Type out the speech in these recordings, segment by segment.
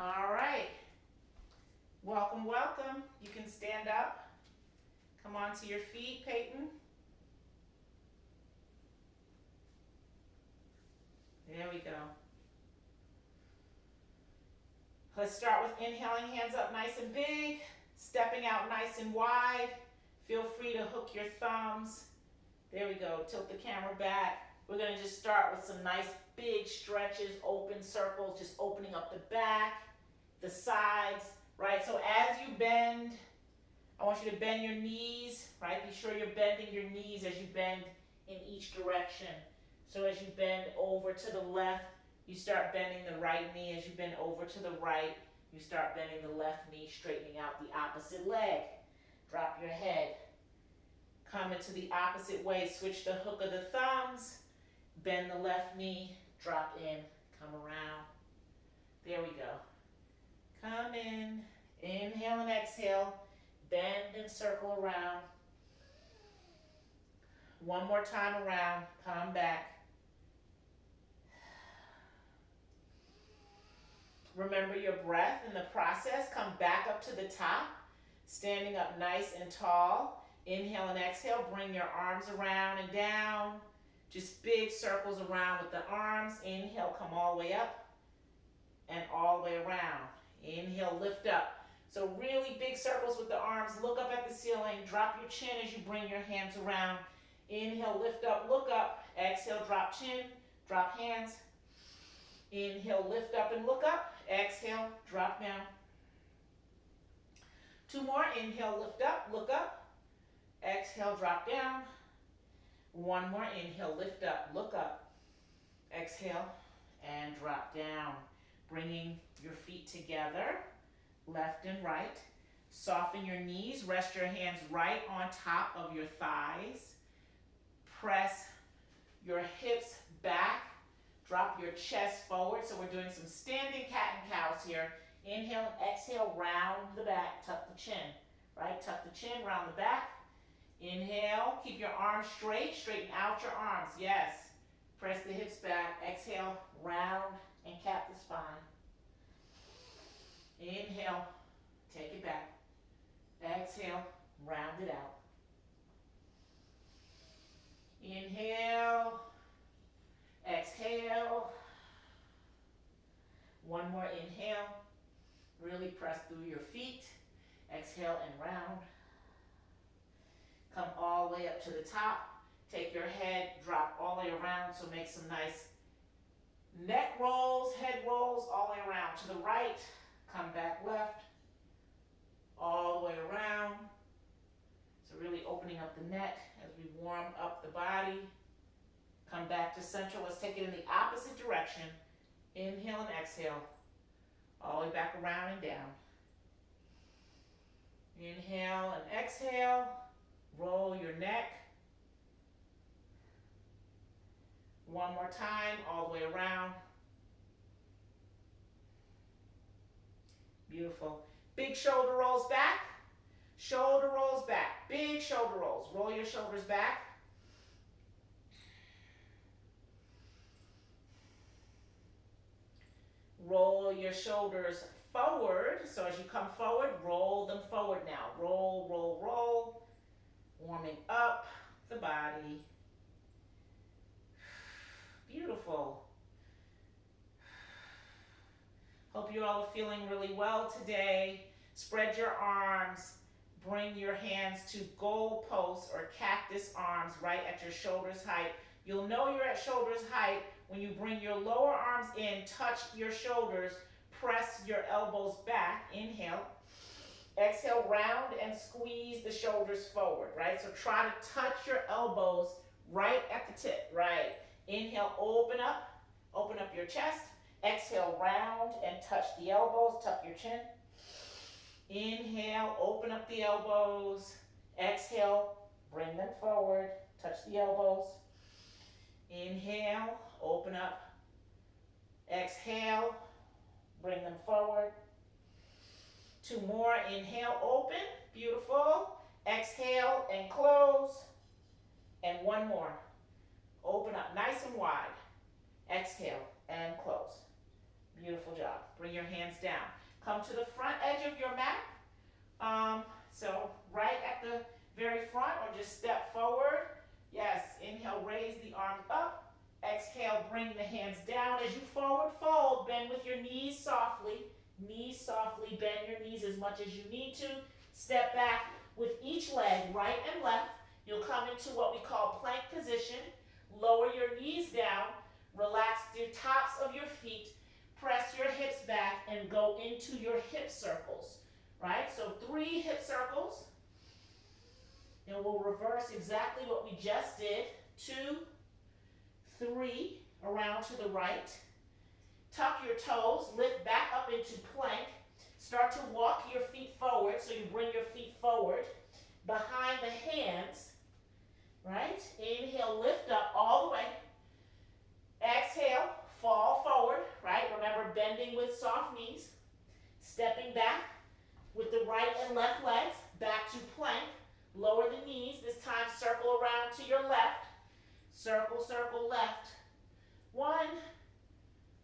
All right. Welcome, welcome. You can stand up. Come onto your feet, Peyton. There we go. Let's start with inhaling, hands up nice and big, stepping out nice and wide. Feel free to hook your thumbs. There we go. Tilt the camera back. We're going to just start with some nice big stretches, open circles, just opening up the back, the sides, right? So as you bend, I want you to bend your knees, right? Be sure you're bending your knees as you bend in each direction. So as you bend over to the left, you start bending the right knee. As you bend over to the right, you start bending the left knee, straightening out the opposite leg. Drop your head. Come into the opposite way. Switch the hook of the thumbs. Bend the left knee. Drop in. Come around. There we go. Come in. Inhale and exhale. Bend and circle around. One more time around. Come back. Remember your breath in the process. Come back up to the top. Standing up nice and tall. Inhale and exhale. Bring your arms around and down. Just big circles around with the arms. Inhale, come all the way up and all the way around. Inhale, lift up. So really big circles with the arms. Look up at the ceiling. Drop your chin as you bring your hands around. Inhale, lift up, look up. Exhale, drop chin, drop hands. Inhale, lift up and look up. Exhale, drop down. Two more. Inhale, lift up, look up. Exhale, drop down. One more. Inhale, lift up, look up. Exhale, and drop down. Bringing your feet together, left and right. Soften your knees. Rest your hands right on top of your thighs. Press your hips back. Drop your chest forward. So we're doing some standing cat and cows here. Inhale and exhale, round the back, tuck the chin, right? Tuck the chin, round the back. Inhale, keep your arms straight, straighten out your arms, yes. Press the hips back, exhale, round and cap the spine. Inhale, take it back. Exhale, round it out. Inhale, exhale. One more inhale. Really press through your feet. Exhale and round. Come all the way up to the top. Take your head, drop all the way around. So make some nice neck rolls, head rolls, all the way around. To the right, come back left, all the way around. So really opening up the neck as we warm up the body. Come back to central. Let's take it in the opposite direction. Inhale and exhale. All the way back around and down. Inhale and exhale. Roll your neck. One more time, all the way around. Beautiful. Big shoulder rolls back. Shoulder rolls back. Big shoulder rolls. Roll your shoulders back. Roll your shoulders forward. So as you come forward, roll them forward now. Roll, roll, roll. Warming up the body. Beautiful. Hope you all are feeling really well today. Spread your arms. Bring your hands to goal posts or cactus arms right at your shoulders height. You'll know you're at shoulders height when you bring your lower arms in, touch your shoulders, press your elbows back. Inhale. Exhale, round and squeeze the shoulders forward, right? So try to touch your elbows right at the tip, right? Inhale, open up your chest. Exhale, round and touch the elbows, tuck your chin. Inhale, open up the elbows. Exhale, bring them forward, touch the elbows. Inhale, open up. Exhale, bring them forward. Two more. Inhale, open. Beautiful. Exhale and close. And one more. Open up nice and wide. Exhale and close. Beautiful job. Bring bring your hands down. Come to the front edge of your mat. So right at the very front, or just step forward. Yes, inhale, raise the arms up. Exhale, bring the hands down. As you forward fold, bend with your knees softly. Knees softly, bend your knees as much as you need to. Step back with each leg, right and left. You'll come into what we call plank position. Lower your knees down. Relax the tops of your feet. Press your hips back and go into your hip circles. Right? So 3 hip circles. And we'll reverse exactly what we just did. 2, 3, around to the right. Tuck your toes, lift back up into plank. Start to walk your feet forward, so you bring your feet forward. Behind the hands, right? Inhale, lift up all the way. Exhale, fall forward, right? Remember, bending with soft knees. Stepping back with the right and left legs, back to plank. Lower the knees, this time circle around to your left. Circle, circle, left. 1,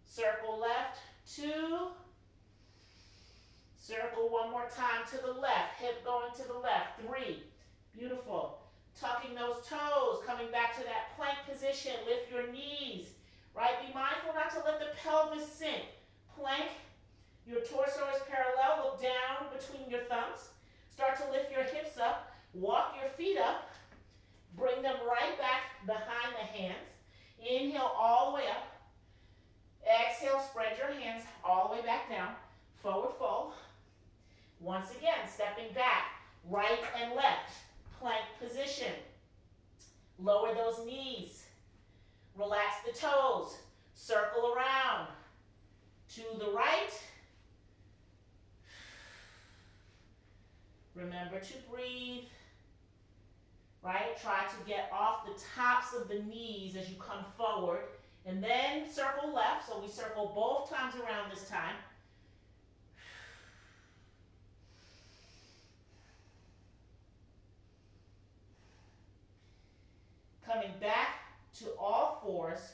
circle left, 2, circle one more time to the left, hip going to the left, 3, beautiful. Tucking those toes, coming back to that plank position, lift your knees, right? Be mindful not to let the pelvis sink. Plank, your torso is parallel, look down between your thumbs. Start to lift your hips up, walk your feet up, bring them right back behind the hands. Inhale all the way up. Exhale, spread your hands all the way back down. Forward fold. Once again, stepping back, right and left. Plank position. Lower those knees. Relax the toes. Circle around. To the right. Remember to breathe. Right? Try to get off the tops of the knees as you come forward. And then circle left. So we circle both times around this time. Coming back to all fours.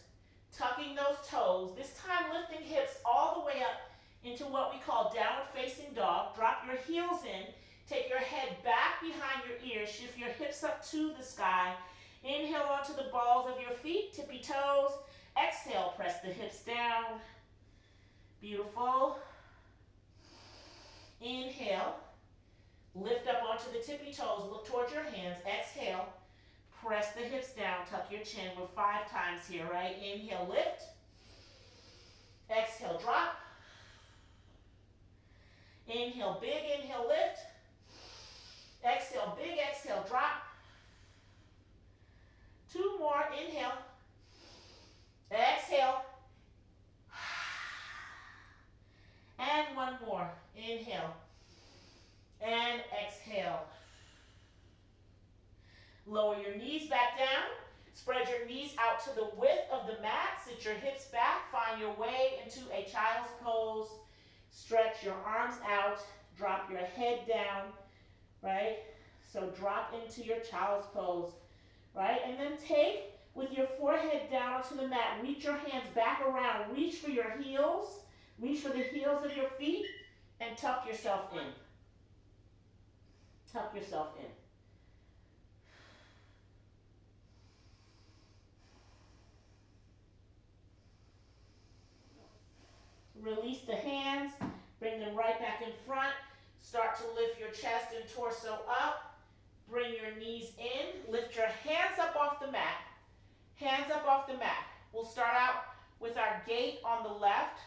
Tucking those toes. This time lifting hips all the way up into what we call downward facing dog. Drop your heels in. Take your head back behind your ears. Shift your hips up to the sky. Inhale onto the balls of your feet, tippy toes. Exhale, press the hips down. Beautiful. Inhale. Lift up onto the tippy toes. Look towards your hands. Exhale. Press the hips down. Tuck your chin. We're 5 times here, right? Inhale, lift. Exhale, drop. Inhale, big. Inhale, lift. Exhale, big. Exhale, drop. 2 more. Inhale. Exhale. And 1 more. Inhale. And exhale. Lower your knees back down. Spread your knees out to the width of the mat. Sit your hips back. Find your way into a child's pose. Stretch your arms out. Drop your head down. Right? So drop into your child's pose. Right? And then take with your forehead down onto the mat. Reach your hands back around. Reach for your heels. Reach for the heels of your feet. And tuck yourself in. Tuck yourself in. Release the hands, bring them right back in front. Start to lift your chest and torso up. Bring your knees in. Lift your hands up off the mat. Hands up off the mat. We'll start out with our gate on the left.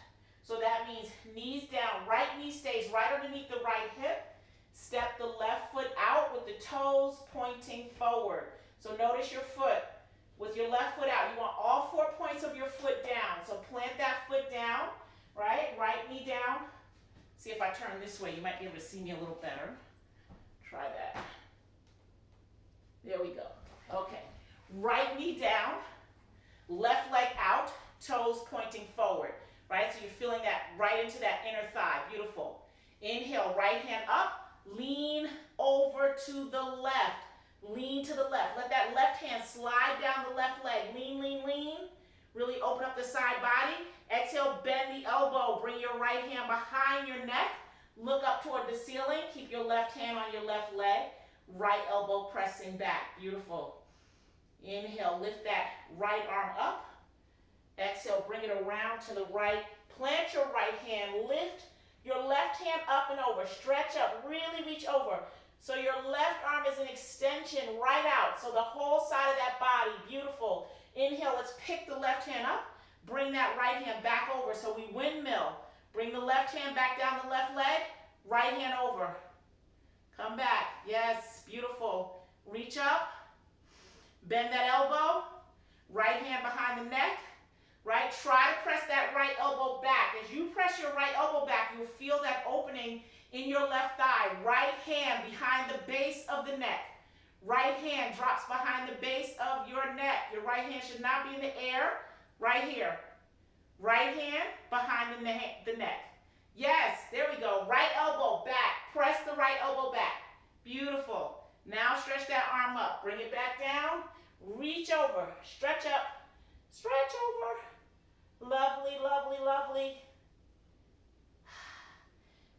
So that means knees down. Right knee stays right underneath the right hip. Step the left foot out with the toes pointing forward. So notice your foot with your left foot out. You want all 4 points of your foot down. So plant that foot down. Right knee down. See if I turn this way, you might be able to see me a little better. Try that. There we go. Okay. Right knee down, left leg out, toes pointing forward. Right? So you're feeling that right into that inner thigh. Beautiful. Inhale, right hand up, lean over to the left. Lean to the left. Let that left hand slide down the left leg. Lean, lean, lean. Really open up the side body. Exhale, bend the elbow. Bring your right hand behind your neck. Look up toward the ceiling. Keep your left hand on your left leg. Right elbow pressing back. Beautiful. Inhale, lift that right arm up. Exhale, bring it around to the right. Plant your right hand. Lift your left hand up and over. Stretch up. Really reach over. So your left arm is an extension right out. So the whole side of that body. Beautiful. Inhale, let's pick the left hand up. Bring that right hand back over. So we windmill. Bring the left hand back down the left leg. Right hand over. Come back. Yes, beautiful. Reach up. Bend that elbow. Right hand behind the neck. Right? Try to press that right elbow back. As you press your right elbow back, you'll feel that opening in your left thigh. Right hand behind the base of the neck. Right hand drops behind the base of your neck. Your right hand should not be in the air. Right here. Right hand behind the neck. Yes, there we go. Right elbow back. Press the right elbow back. Beautiful. Now stretch that arm up. Bring it back down. Reach over. Stretch up. Stretch over. Lovely, lovely, lovely.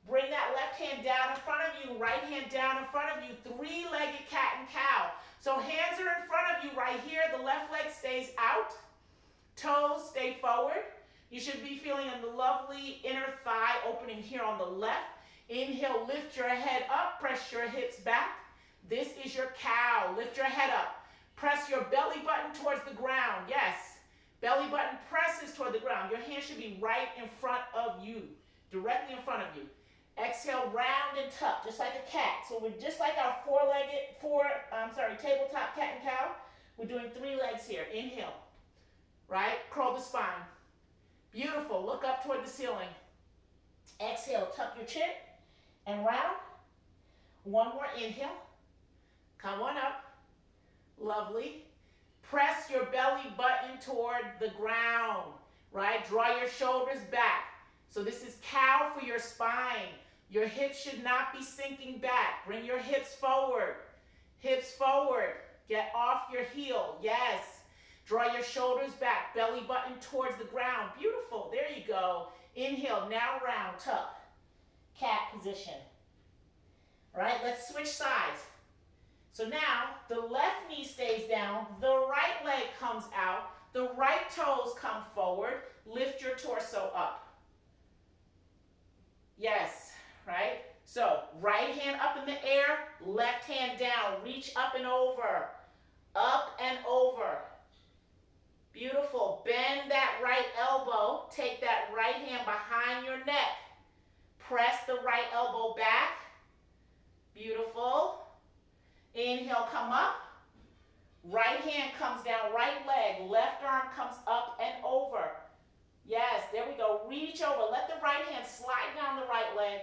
Bring that left hand down in front of you. Right hand down in front of you. Three-legged cat and cow. So hands are in front of you right here. The left leg stays out. Toes stay forward. You should be feeling a lovely inner thigh opening here on the left. Inhale, lift your head up. Press your hips back. This is your cow. Lift your head up. Press your belly button towards the ground. Yes. Belly button presses toward the ground. Your hand should be right in front of you. Directly in front of you. Exhale, round and tuck, just like a cat. So we're just like our tabletop cat and cow. We're doing 3 legs here. Inhale. Right? Curl the spine. Beautiful. Look up toward the ceiling. Exhale, tuck your chin and round. One more inhale. Come on up. Lovely. Press your belly button toward the ground, right? Draw your shoulders back. So this is cow for your spine. Your hips should not be sinking back. Bring your hips forward. Hips forward. Get off your heel. Yes. Draw your shoulders back. Belly button towards the ground. Beautiful. There you go. Inhale. Now round. Tuck. Cat position. All right. Let's switch sides. So now, the left knee stays down, the right leg comes out, the right toes come forward, lift your torso up. Yes, right? So, right hand up in the air, left hand down, reach up and over, Beautiful. Bend that right elbow, take that right hand behind your neck, press the right elbow back. Beautiful. Inhale, come up. Right hand comes down, right leg. Left arm comes up and over. Yes, there we go. Reach over. Let the right hand slide down the right leg.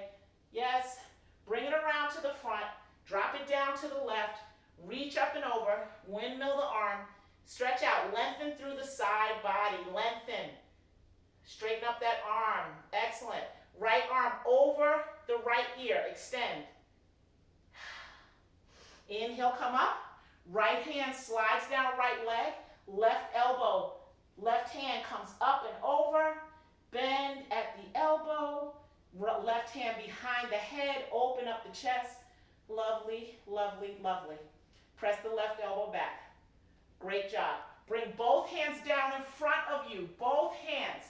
Yes. Bring it around to the front. Drop it down to the left. Reach up and over. Windmill the arm. Stretch out. Lengthen through the side body. Lengthen. Straighten up that arm. Excellent. Right arm over the right ear. Extend. Inhale, come up. Right hand slides down right leg. Left elbow, left hand comes up and over. Bend at the elbow. Left hand behind the head. Open up the chest. Lovely, lovely, lovely. Press the left elbow back. Great job. Bring both hands down in front of you. Both hands.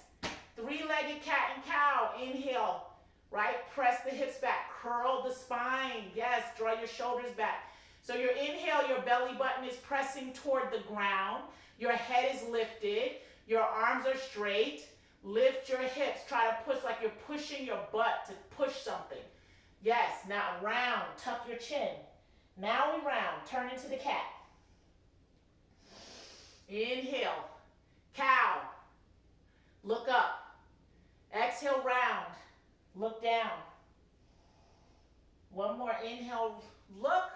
Three-legged cat and cow. Inhale. Right? Press the hips back. Curl the spine. Yes, draw your shoulders back. So your inhale, your belly button is pressing toward the ground. Your head is lifted. Your arms are straight. Lift your hips. Try to push like you're pushing your butt to push something. Yes, now round. Tuck your chin. Now we round. Turn into the cat. Inhale. Cow. Look up. Exhale, round. Look down. One more inhale, look.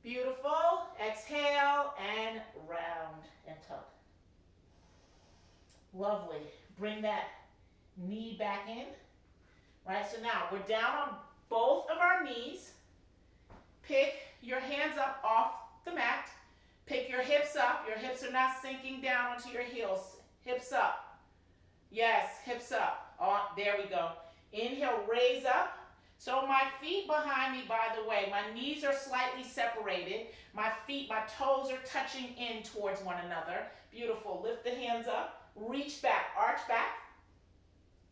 Beautiful. Exhale and round and tuck. Lovely. Bring that knee back in. Right, so now we're down on both of our knees. Pick your hands up off the mat. Pick your hips up. Your hips are not sinking down onto your heels. hips up. Yes, hips up. Oh, there we go. Inhale, raise up. So my feet behind me, by the way, my knees are slightly separated. My feet, my toes are touching in towards one another. Beautiful. Lift the hands up. Reach back. Arch back.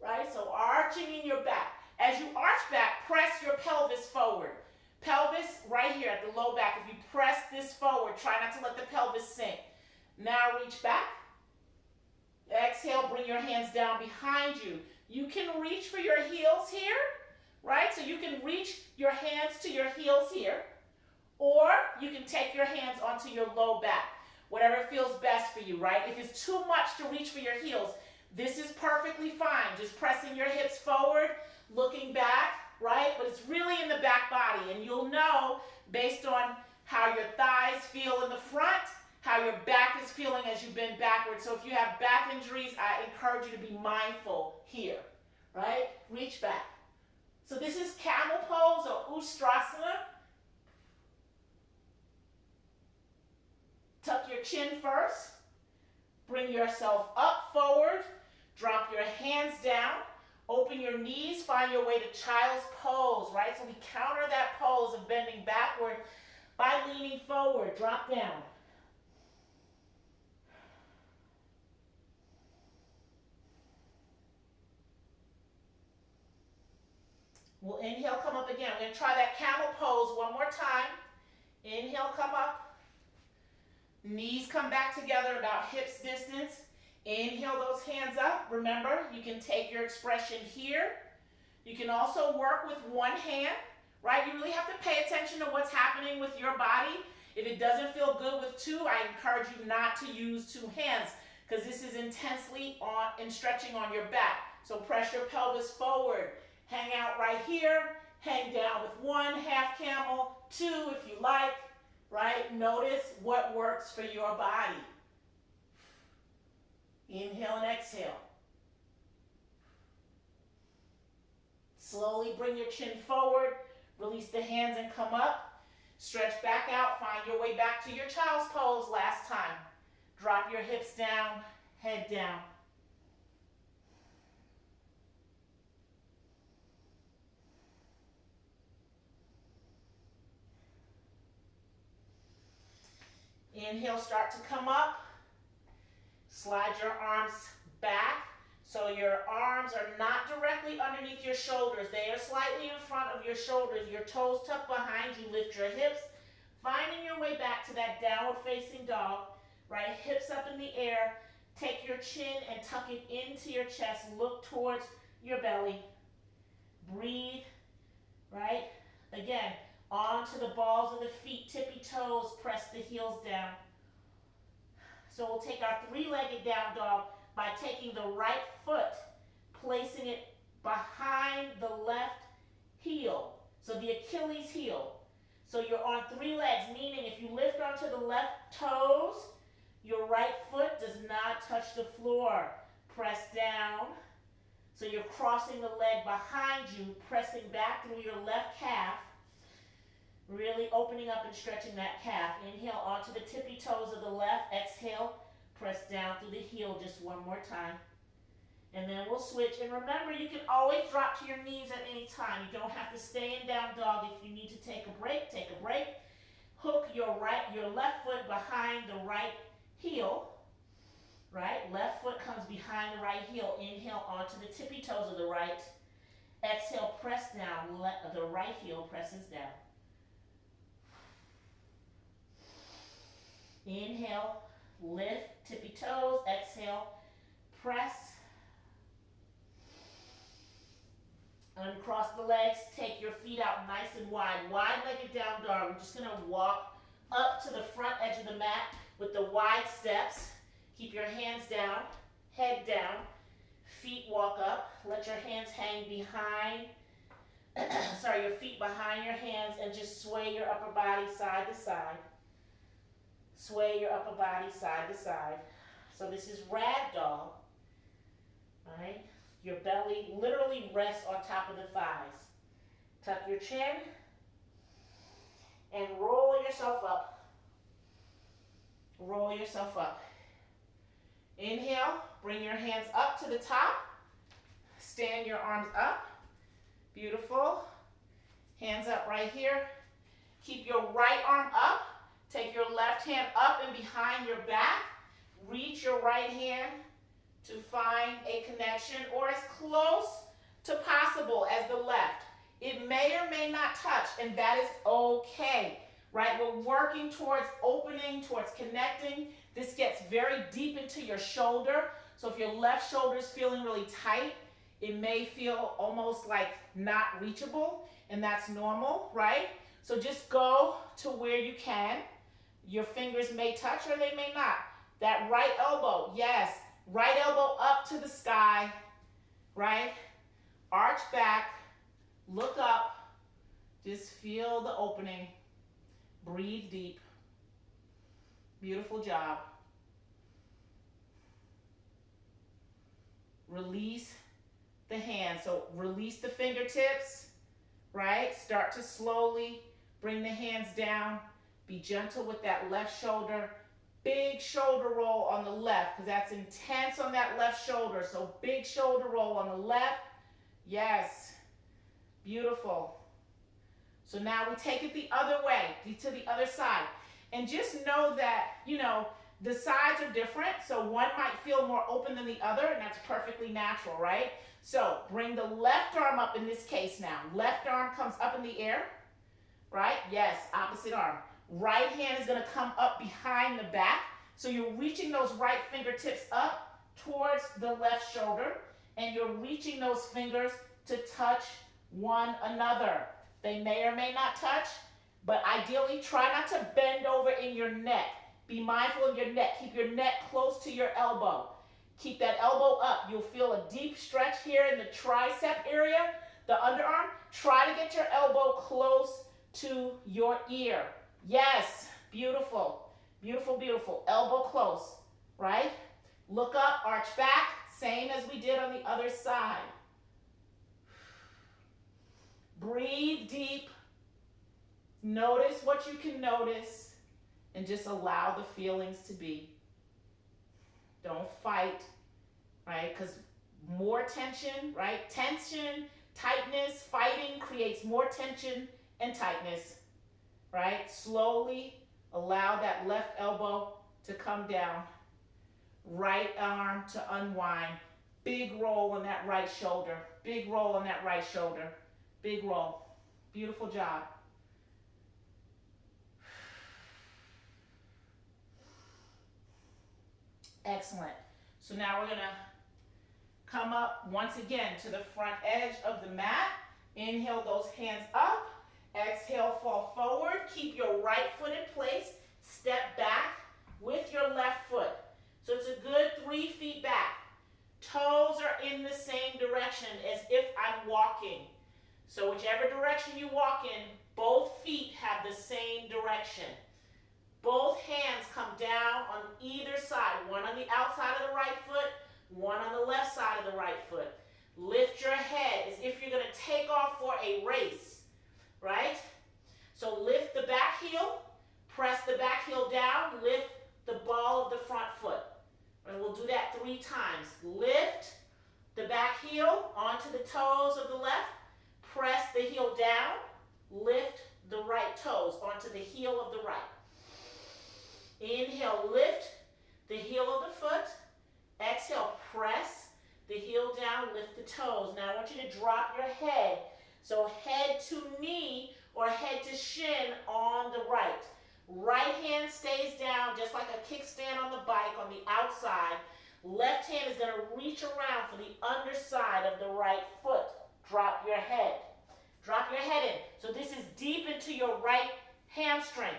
Right? So arching in your back. As you arch back, press your pelvis forward. Pelvis right here at the low back. If you press this forward, try not to let the pelvis sink. Now reach back. Exhale, bring your hands down behind you. You can reach for your heels here, right? So you can reach your hands to your heels here, or you can take your hands onto your low back. Whatever feels best for you, right? If it's too much to reach for your heels, this is perfectly fine. Just pressing your hips forward, looking back, right? But it's really in the back body, and you'll know based on how your thighs feel in the front, how your back is feeling as you bend backwards. So if you have back injuries, I encourage you to be mindful here, right? Reach back. So this is camel pose or Ustrasana. Tuck your chin first. Bring yourself up forward. Drop your hands down. Open your knees. Find your way to child's pose, right? So we counter that pose of bending backward by leaning forward. Drop down. We'll inhale, come up again. We're going to try that camel pose one more time. Inhale, come up. Knees come back together about hips distance. Inhale those hands up. Remember, you can take your expression here. You can also work with one hand, right? You really have to pay attention to what's happening with your body. If it doesn't feel good with two, I encourage you not to use two hands because this is intensely on stretching on your back. So press your pelvis forward. Hang out right here. Hang down with one, half camel, two if you like, right? Notice what works for your body. Inhale and exhale. Slowly bring your chin forward. Release the hands and come up. Stretch back out. Find your way back to your child's pose last time. Drop your hips down, head down. Inhale, start to come up. Slide your arms back so your arms are not directly underneath your shoulders. They are slightly in front of your shoulders. Your toes tucked behind you. Lift your hips. Finding your way back to that downward facing dog. Right, hips up in the air. Take your chin and tuck it into your chest. Look towards your belly. Breathe, right? Again, onto the balls of the feet, tippy toes, press the heels down. So we'll take our three-legged down dog by taking the right foot, placing it behind the left heel. So the Achilles heel. So you're on three legs, meaning if you lift onto the left toes, your right foot does not touch the floor. Press down. So you're crossing the leg behind you, pressing back through your left calf. Really opening up and stretching that calf. Inhale onto the tippy toes of the left. Exhale, press down through the heel just one more time. And then we'll switch. And remember, you can always drop to your knees at any time. You don't have to stay in down dog. If you need to take a break, take a break. Hook your left foot behind the right heel. Right? Left foot comes behind the right heel. Inhale onto the tippy toes of the right. Exhale, press down. The right heel presses down. Inhale, lift, tippy toes, exhale, press. Uncross the legs, take your feet out nice and wide. Wide-legged down dog. We're just going to walk up to the front edge of the mat with the wide steps. Keep your hands down, head down, feet walk up. Let your hands hang behind, your feet behind your hands, and just sway your upper body side to side. Sway your upper body side to side. So this is rag doll, right? Your belly literally rests on top of the thighs. Tuck your chin and roll yourself up. Roll yourself up. Inhale. Bring your hands up to the top. Stand your arms up. Beautiful. Hands up right here. Keep your right arm up. Take your left hand up and behind your back. Reach your right hand to find a connection or as close to possible as the left. It may or may not touch, and that is okay, right? We're working towards opening, towards connecting. This gets very deep into your shoulder. So if your left shoulder is feeling really tight, it may feel almost like not reachable, and that's normal, right? So just go to where you can. Your fingers may touch or they may not. That right elbow, yes, right elbow up to the sky, right? Arch back, look up, just feel the opening. Breathe deep. Beautiful job. Release the hands. So release the fingertips, right? Start to slowly bring the hands down. Be gentle with that left shoulder. Big shoulder roll on the left because that's intense on that left shoulder. So big shoulder roll on the left. Yes. Beautiful. So now we take it the other way, to the other side. And just know that, you know, the sides are different. So one might feel more open than the other, and that's perfectly natural, right? So bring the left arm up in this case now. Left arm comes up in the air, right? Yes, opposite arm. Right hand is going to come up behind the back. So you're reaching those right fingertips up towards the left shoulder, and you're reaching those fingers to touch one another. They may or may not touch, but ideally try not to bend over in your neck. Be mindful of your neck. Keep your neck close to your elbow. Keep that elbow up. You'll feel a deep stretch here in the tricep area, the underarm. Try to get your elbow close to your ear. Yes, beautiful, beautiful, beautiful. Elbow close, right? Look up, arch back, same as we did on the other side. Breathe deep. Notice what you can notice and just allow the feelings to be. Don't fight, right? Because more tension, right? Tension, tightness, fighting creates more tension and tightness. Right? Slowly allow that left elbow to come down. Right arm to unwind. Big roll on that right shoulder. Big roll on that right shoulder. Big roll. Beautiful job. Excellent. So now we're going to come up once again to the front edge of the mat. Inhale those hands up. Exhale, fall forward. Keep your right foot in place. Step back with your left foot. So it's a good 3 feet back. Toes are in the same direction as if I'm walking. So whichever direction you walk in, both feet have the same direction. Both hands come down on either side. One on the outside of the right foot, one on the left side of the right foot. Lift your head as if you're going to take off for a race. Right? So lift the back heel, press the back heel down, lift the ball of the front foot. And we'll do that 3 times. Lift the back heel onto the toes of the left, press the heel down, lift the right toes onto the heel of the right. Inhale, lift the heel of the foot. Exhale, press the heel down, lift the toes. Now I want you to drop your head. So head to knee or head to shin on the right. Right hand stays down just like a kickstand on the bike on the outside. Left hand is going to reach around for the underside of the right foot. Drop your head. Drop your head in. So this is deep into your right hamstring.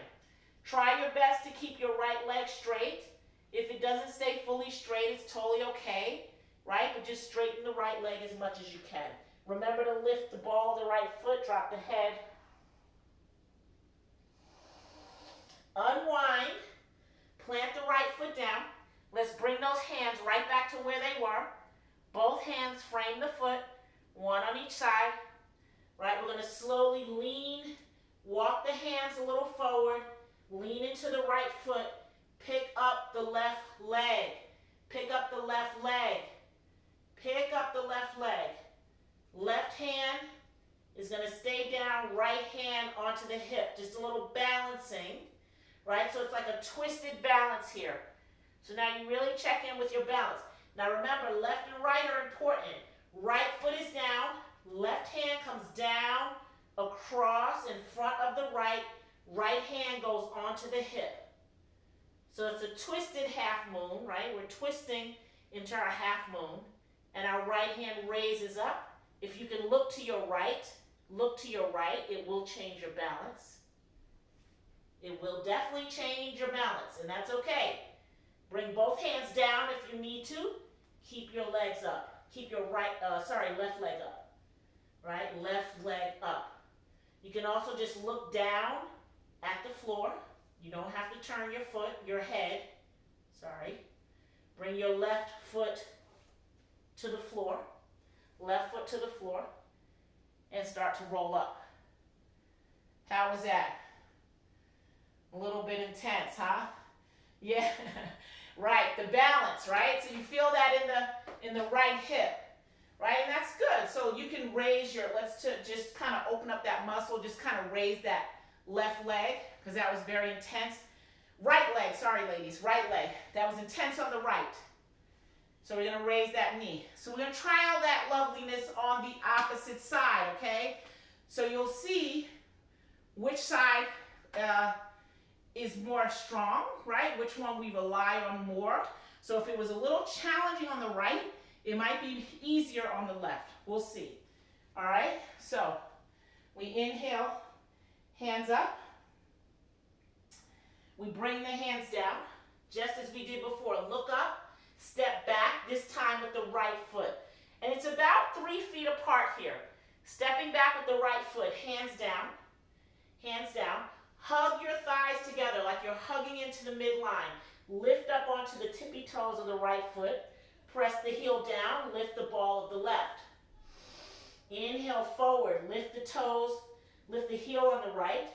Try your best to keep your right leg straight. If it doesn't stay fully straight, it's totally okay, right? But just straighten the right leg as much as you can. Remember to lift the ball of the right foot, drop the head. Unwind, plant the right foot down. Let's bring those hands right back to where they were. Both hands frame the foot, one on each side. Right, we're going to slowly lean, walk the hands a little forward, lean into the right foot, pick up the left leg. Pick up the left leg. Pick up the left leg. Left hand is going to stay down, right hand onto the hip. Just a little balancing, right? So it's like a twisted balance here. So now you really check in with your balance. Now remember, left and right are important. Right foot is down, left hand comes down, across in front of the right, right hand goes onto the hip. So it's a twisted half moon, right? We're twisting into our half moon, and our right hand raises up. If you can look to your right, it will change your balance. It will definitely change your balance, and that's okay. Bring both hands down if you need to. Keep your legs up. Keep your left leg up. Right? Left leg up. You can also just look down at the floor. You don't have to turn your head. Bring your left foot to the floor. Left foot to the floor. And start to roll up. How was that? A little bit intense, huh? Yeah. Right, the balance, right? So you feel that in the right hip, right? And that's good. So you can raise just kind of open up that muscle, just kind of raise that left leg, because that was very intense. Right leg, sorry ladies, right leg. That was intense on the right. So we're going to raise that knee. So we're going to try all that loveliness on the opposite side, okay? So you'll see which side is more strong, right? Which one we rely on more. So if it was a little challenging on the right, it might be easier on the left. We'll see. All right? So we inhale, hands up. We bring the hands down, just as we did before. Look up, step back, this time with the right foot. And it's about 3 feet apart here. Stepping back with the right foot, hands down, hands down. Hug your thighs together like you're hugging into the midline. Lift up onto the tippy toes of the right foot. Press the heel down, lift the ball of the left. Inhale forward, lift the toes, lift the heel on the right.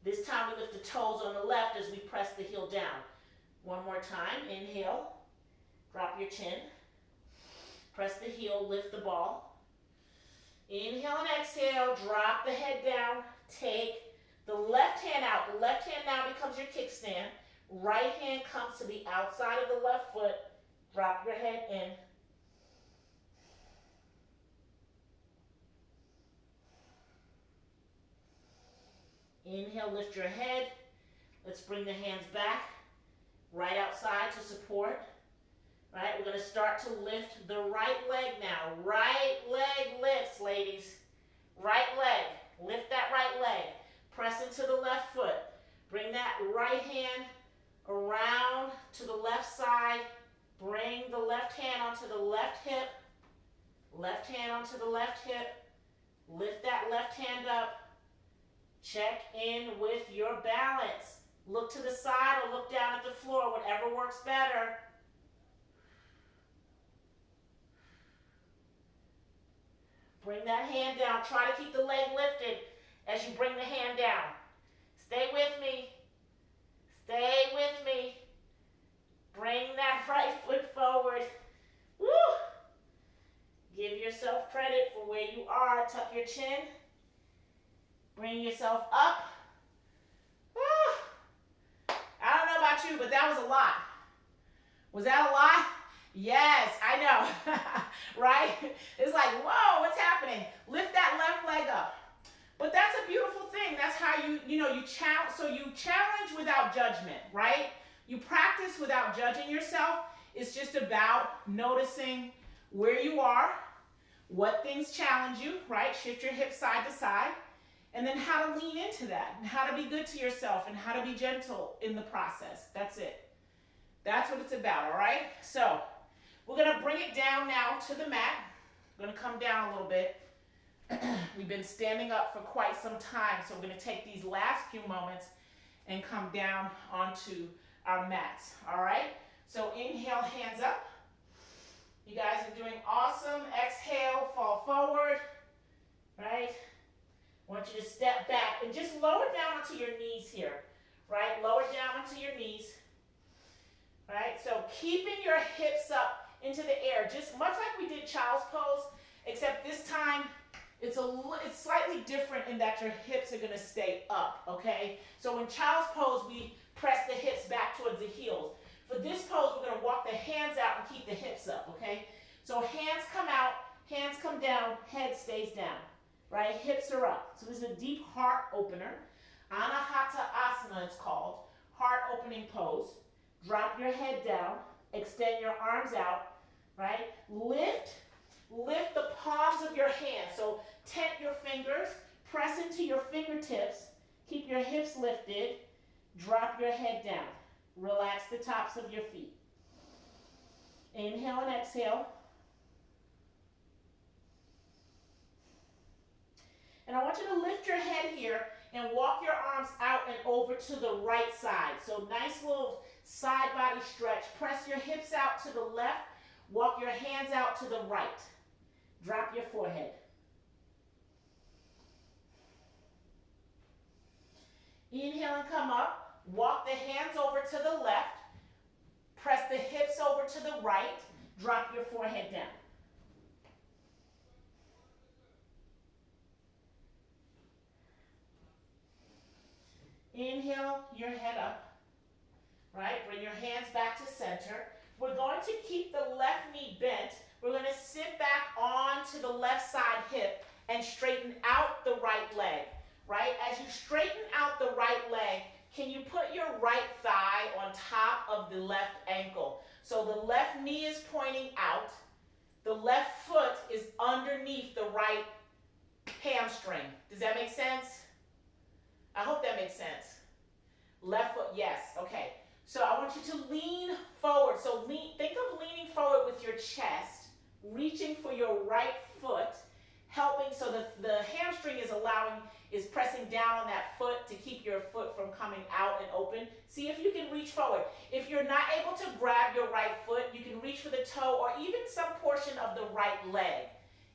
This time we lift the toes on the left as we press the heel down. One more time, inhale, drop your chin. Press the heel, lift the ball. Inhale and exhale, drop the head down, take the left hand out. The left hand now becomes your kickstand. Right hand comes to the outside of the left foot. Drop your head in. Inhale, lift your head. Let's bring the hands back. Right outside to support. Right, we're going to start to lift the right leg now. Right leg lifts, ladies. Right leg. Lift that right leg. Press into the left foot. Bring that right hand around to the left side. Bring the left hand onto the left hip. Left hand onto the left hip. Lift that left hand up. Check in with your balance. Look to the side or look down at the floor, whatever works better. Bring that hand down. Try to keep the leg lifted as you bring the hand down. Stay with me. Stay with me. Bring that right foot forward. Woo! Give yourself credit for where you are. Tuck your chin. Bring yourself up. Woo! I don't know about you, but that was a lot. Was that a lot? Yes, I know. Right? It's like, whoa, what's happening? Lift that left leg up. But that's a beautiful thing. That's how you challenge. So you challenge without judgment, right? You practice without judging yourself. It's just about noticing where you are, what things challenge you, right? Shift your hips side to side, and then how to lean into that, and how to be good to yourself, and how to be gentle in the process. That's it. That's what it's about, all right? So we're going to bring it down now to the mat. I'm going to come down a little bit. We've been standing up for quite some time, so we're going to take these last few moments and come down onto our mats, all right? So inhale, hands up. You guys are doing awesome. Exhale, fall forward, right? I want you to step back and just lower down onto your knees here, right? Lower down onto your knees, right? So keeping your hips up into the air, just much like we did child's pose, except this time it's slightly different in that your hips are gonna stay up, okay? So in child's pose, we press the hips back towards the heels. For this pose, we're gonna walk the hands out and keep the hips up, okay? So hands come out, hands come down, head stays down, right? Hips are up. So this is a deep heart opener. Anahata Asana it's called, heart opening pose. Drop your head down, extend your arms out, right? Lift the palms of your hands. So tent your fingers, press into your fingertips, keep your hips lifted, drop your head down. Relax the tops of your feet. Inhale and exhale. And I want you to lift your head here and walk your arms out and over to the right side. So nice little side body stretch. Press your hips out to the left. Walk your hands out to the right. Drop your forehead. Inhale and come up. Walk the hands over to the left. Press the hips over to the right. Drop your forehead down. Inhale your head up, right? Bring your hands back to center. We're going to keep the left knee bent. We're going to sit back onto the left side hip and straighten out the right leg, right? As you straighten out the right leg, can you put your right thigh on top of the left ankle? So the left knee is pointing out. The left foot is underneath the right hamstring. Does that make sense? I hope that makes sense. Left foot, yes, okay. So I want you to lean forward. So think of leaning forward with your chest, reaching for your right foot, helping so that the hamstring is pressing down on that foot to keep your foot from coming out and open. See if you can reach forward. If you're not able to grab your right foot, you can reach for the toe or even some portion of the right leg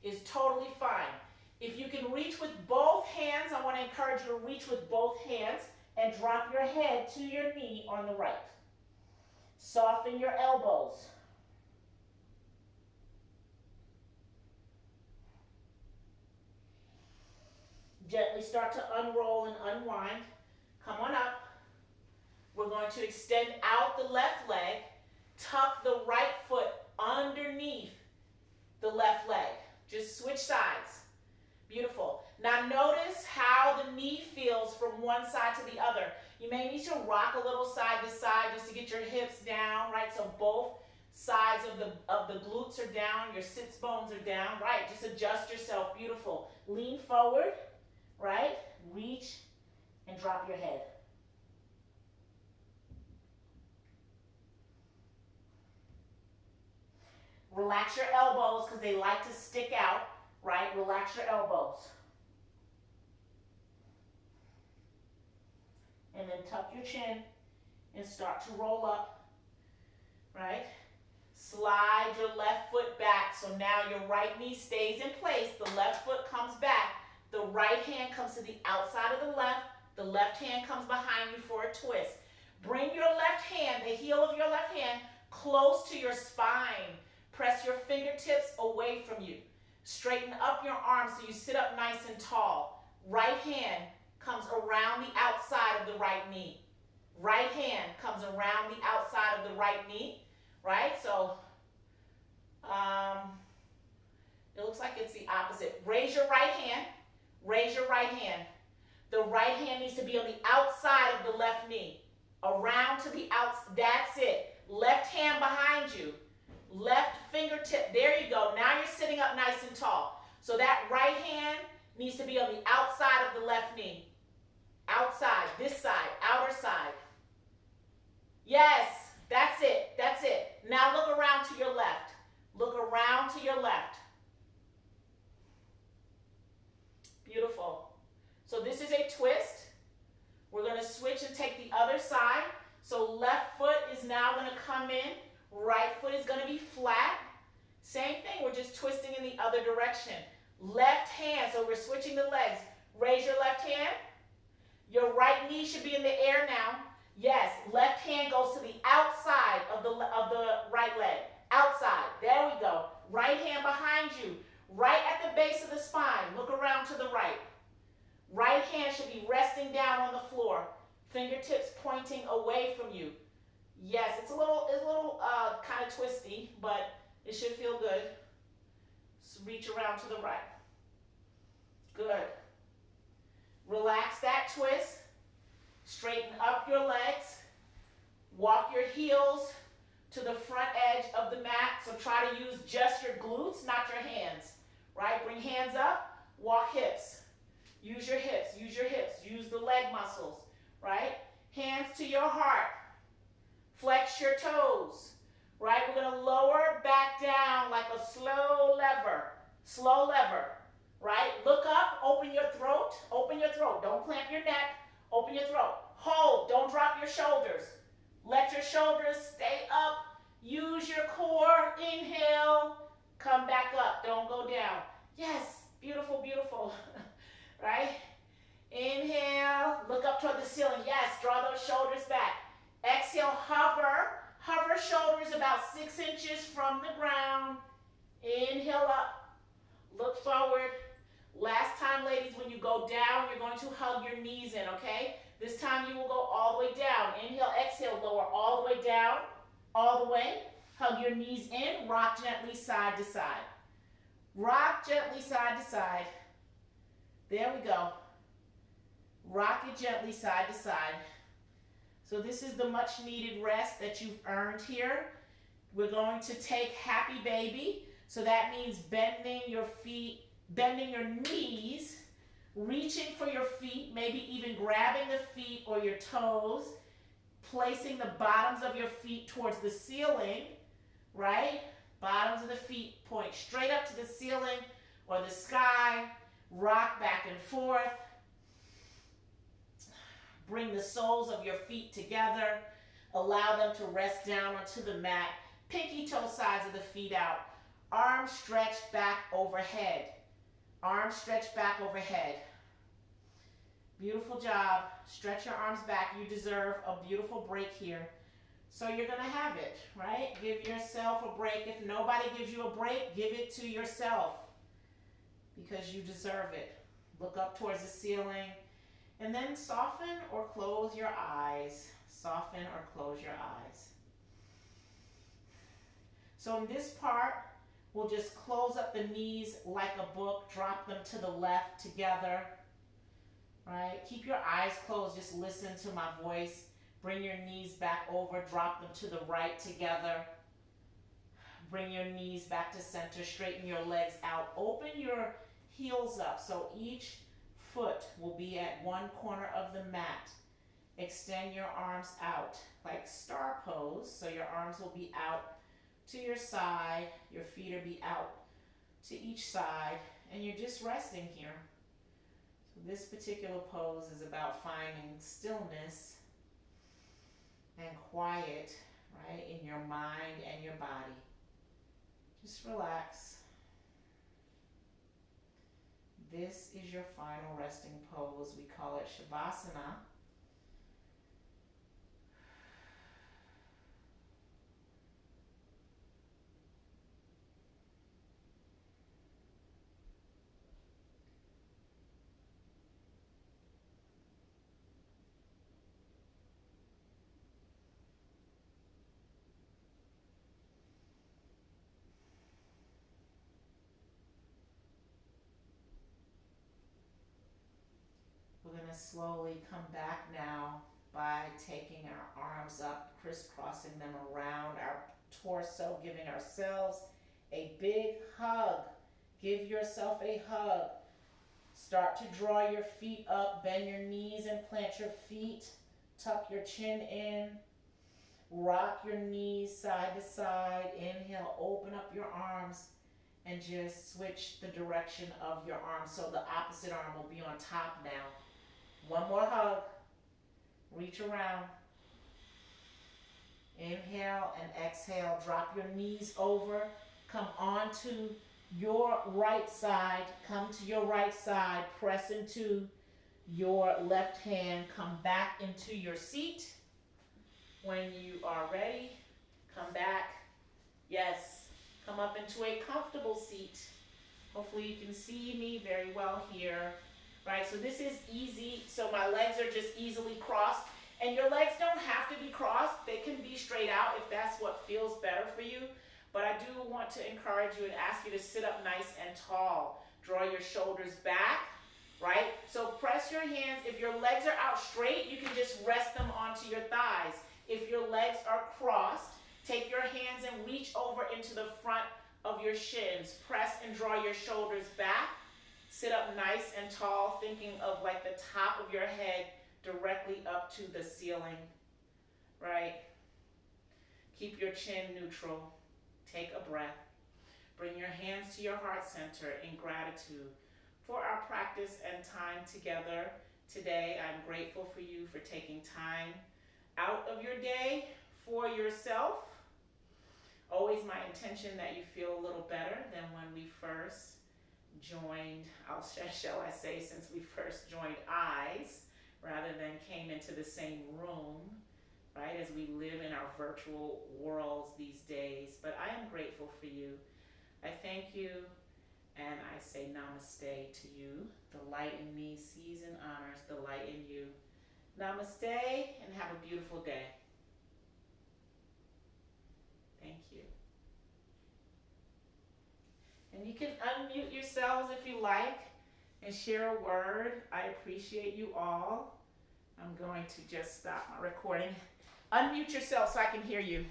is totally fine. If you can reach with both hands, I want to encourage you to reach with both hands and drop your head to your knee on the right. Soften your elbows. Gently start to unroll and unwind. Come on up. We're going to extend out the left leg. Tuck the right foot underneath the left leg. Just switch sides. Beautiful. Now notice how the knee feels from one side to the other. You may need to rock a little side to side just to get your hips down, right? So both sides of the glutes are down, your sits bones are down, right? Just adjust yourself. Beautiful. Lean forward, right? Reach and drop your head. Relax your elbows because they like to stick out, right? Relax your elbows. And then tuck your chin and start to roll up, right? Slide your left foot back. So now your right knee stays in place. The left foot comes back. The right hand comes to the outside of the left. The left hand comes behind you for a twist. Bring your left hand, the heel of your left hand, close to your spine. Press your fingertips away from you. Straighten up your arms so you sit up nice and tall. Right hand comes around the outside of the right knee. Right hand comes around the outside of the right knee, right? So it looks like it's the opposite. Raise your right hand. Raise your right hand. The right hand needs to be on the outside of the left knee. Around to the outside. That's it. Left hand behind you. Left fingertip. There you go. Now you're sitting up nice and tall. So that right hand needs to be on the outside of the left knee. Outside. This side. Outer side. Yes. That's it. That's it. Now look around to your left. Look around to your left. Beautiful. So this is a twist. We're going to switch and take the other side. So left foot is now going to come in. Right foot is going to be flat. Same thing. We're just twisting in the other direction. Left hand. So we're switching the legs. Raise your left hand. Your right knee should be in the air now. Yes, left hand goes to the outside of the right leg. Outside. There we go. Right hand behind you. Right at the base of the spine. Look around to the right. Right hand should be resting down on the floor. Fingertips pointing away from you. Yes, it's a little kind of twisty, but it should feel good. So reach around to the right. Good. Relax that twist. Straighten up your legs. Walk your heels to the front edge of the mat. So try to use just your glutes, not your hands. Right? Bring hands up. Walk hips. Use your hips. Use your hips. Use the leg muscles. Right? Hands to your heart. Flex your toes. Right? We're going to lower back down like a slow lever. Slow lever. Right? Look up. Open your throat. Open your throat. Don't clamp your neck. Open your throat. Hold. Don't drop your shoulders. Let your shoulders stay up. Use your core. Inhale. Come back up. Don't go down. Yes. Beautiful, beautiful. Right? Inhale. Look up toward the ceiling. Yes. Draw those shoulders back. Exhale. Hover. Hover shoulders about 6 inches from the ground. Inhale up. Look forward. Last time, ladies, when you go down, you're going to hug your knees in, okay? This time you will go all the way down. Inhale, exhale, lower all the way down, all the way. Hug your knees in, rock gently side to side. Rock gently side to side. There we go. Rock it gently side to side. So this is the much needed rest that you've earned here. We're going to take happy baby. So that means bending your feet, bending your knees, reaching for your feet, maybe even grabbing the feet or your toes, placing the bottoms of your feet towards the ceiling, right? Bottoms of the feet point straight up to the ceiling or the sky. Rock back and forth. Bring the soles of your feet together. Allow them to rest down onto the mat. Pinky toe sides of the feet out. Arms stretched back overhead. Arms stretched back overhead. Beautiful job. Stretch your arms back. You deserve a beautiful break here. So you're going to have it, right? Give yourself a break. If nobody gives you a break, give it to yourself because you deserve it. Look up towards the ceiling and then soften or close your eyes. Soften or close your eyes. So in this part, we'll just close up the knees like a book, drop them to the left together, right? Keep your eyes closed, just listen to my voice. Bring your knees back over, drop them to the right together. Bring your knees back to center, straighten your legs out. Open your heels up, so each foot will be at one corner of the mat. Extend your arms out like star pose, so your arms will be out to your side, your feet will be out to each side, and you're just resting here. So this particular pose is about finding stillness and quiet, right, in your mind and your body. Just relax. This is your final resting pose. We call it Shavasana. We're going to slowly come back now by taking our arms up, crisscrossing them around our torso, giving ourselves a big hug. Give yourself a hug. Start to draw your feet up, bend your knees and plant your feet. Tuck your chin in. Rock your knees side to side. Inhale, open up your arms and just switch the direction of your arms. So the opposite arm will be on top now. One more hug. Reach around. Inhale and exhale. Drop your knees over. Come onto your right side. Come to your right side. Press into your left hand. Come back into your seat. When you are ready, come back. Yes, come up into a comfortable seat. Hopefully you can see me very well here. Right, so this is easy. So my legs are just easily crossed. And your legs don't have to be crossed. They can be straight out if that's what feels better for you. But I do want to encourage you and ask you to sit up nice and tall. Draw your shoulders back, right? So press your hands. If your legs are out straight, you can just rest them onto your thighs. If your legs are crossed, take your hands and reach over into the front of your shins. Press and draw your shoulders back. Sit up nice and tall, thinking of like the top of your head directly up to the ceiling, right? Keep your chin neutral. Take a breath. Bring your hands to your heart center in gratitude for our practice and time together today. I'm grateful for you for taking time out of your day for yourself. Always my intention that you feel a little better than when we first joined, shall I say, since we first joined eyes rather than came into the same room, right, as we live in our virtual worlds these days. But I am grateful for you. I thank you and I say namaste to you. The light in me sees and honors the light in you. Namaste and have a beautiful day. Thank you. And you can unmute yourselves if you like and share a word. I appreciate you all. I'm going to just stop my recording. Unmute yourself so I can hear you.